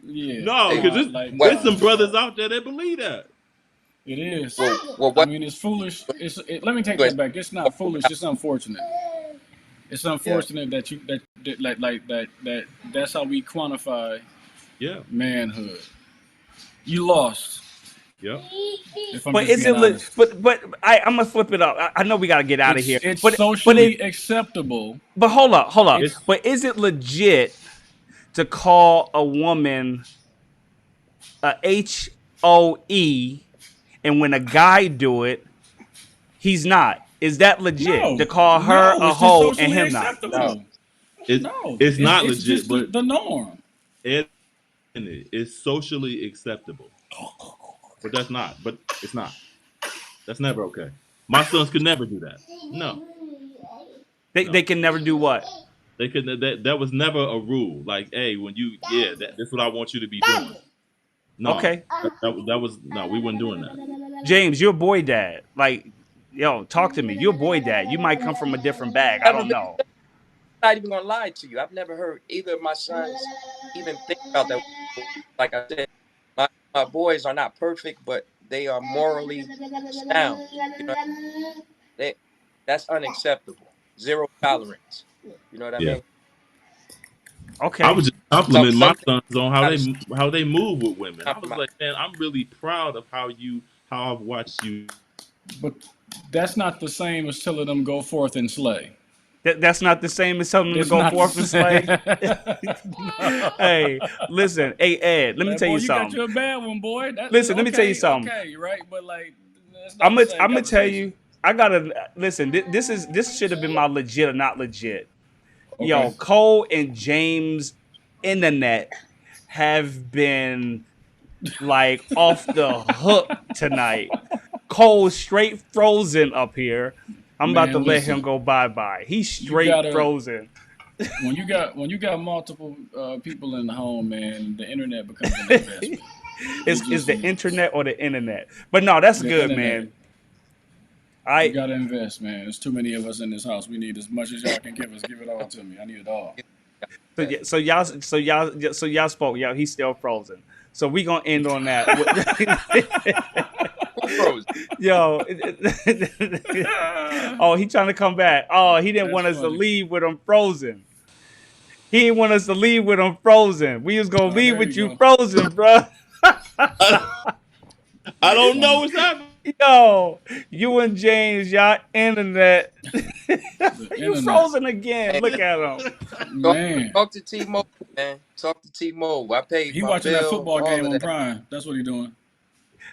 Yeah. No, because there's some brothers out there that believe that. It is. Well, I mean, it's foolish. Let me take that back. It's not foolish. It's unfortunate. It's unfortunate that that's how we quantify manhood. You lost. Yeah. But is it? But I'm gonna flip it up. I know we gotta get out of here. It's but socially acceptable. But hold up. But is it legit to call a woman a HOE, and when a guy do it, he's not? Is that legit to call her a hoe and him not? No. It's not legit, just but the norm. It's socially acceptable. But that's not. But it's not. That's never okay. My sons could never do that. No. They can never do what? They could. That was never a rule. Like, hey, when you, that's what I want you to be doing. No, Okay. that was no. We weren't doing that. James, you're a boy dad. Like, yo, talk to me. You're a boy dad. You might come from a different bag. I Never don't been, know. not even gonna lie to you. I've never heard either of my sons even think about that. Like I said, my boys are not perfect, but they are morally sound. You know, they that's unacceptable. Zero tolerance. You know what I Yeah. mean? I Okay. was just complimenting my Something sons on gotta how they move with women. I was compromise. like, man, I'm really proud of how I've watched you. But that's not the same as telling them go forth and slay. That's not the same as telling them to It's go not the forth and slay. same. Hey, listen. Hey, Ed, let me Like, tell boy, you you got something. you a bad one, boy. Listen, let me tell you something. Okay, right? But like, it's not the same I'm gonna tell conversation. you. I gotta listen. This should have been my legit or not legit. Yo, Okay. Cole and James internet have been like off the hook tonight. Cole's straight frozen up here. I'm about to Man, let him listen. go bye-bye. He's You straight gotta frozen. when you got multiple people in the home, man, the internet becomes an investment. It Is just the is. internet or the internet? But no, that's The good, internet. man. You I gotta invest, man. There's too many of us in this house. We need as much as y'all can give us. Give it all to me. I need it all. so yeah, so y'all spoke. Y'all, he's still frozen. So we gonna end on that. Who froze? Yo, oh, he trying to come back. Oh, he didn't That's want us to funny. leave with him frozen. He didn't want us to leave with him frozen. We was gonna leave There with you you go. frozen, bro. I That's don't know funny. what's happening. Yo, you and James, y'all internet. The You internet, frozen again. Hey, Look at him. talk, man. talk to T-Mobile, man. Talk to T-Mobile. I paid He my watching that bill, football all game of on that. Prime. That's what he doing.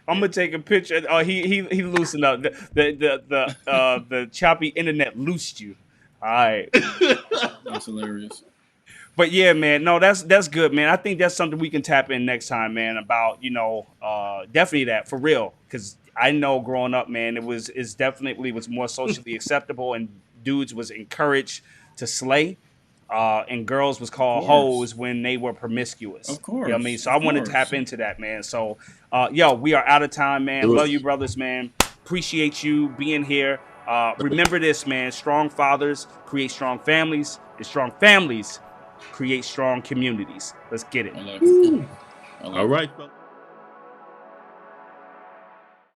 I'm gonna take a picture. Oh, he loosened up. The choppy internet loosed you. All right. That's hilarious. But yeah, man, no, that's good, man. I think that's something we can tap in next time, man. About definitely that for real, because I know growing up, man, it's definitely was more socially acceptable, and dudes was encouraged to slay, and girls was Of called course. hoes when they were promiscuous. Of You know what I mean? course. So I Of want to tap course. into that, man. So, yo, we are out of time, man. Do Love it. you, brothers, man. Appreciate you being here. Remember this, man. Strong fathers create strong families, and strong families create strong communities. Let's get it. I like it. Woo. I All like it. right, fellas.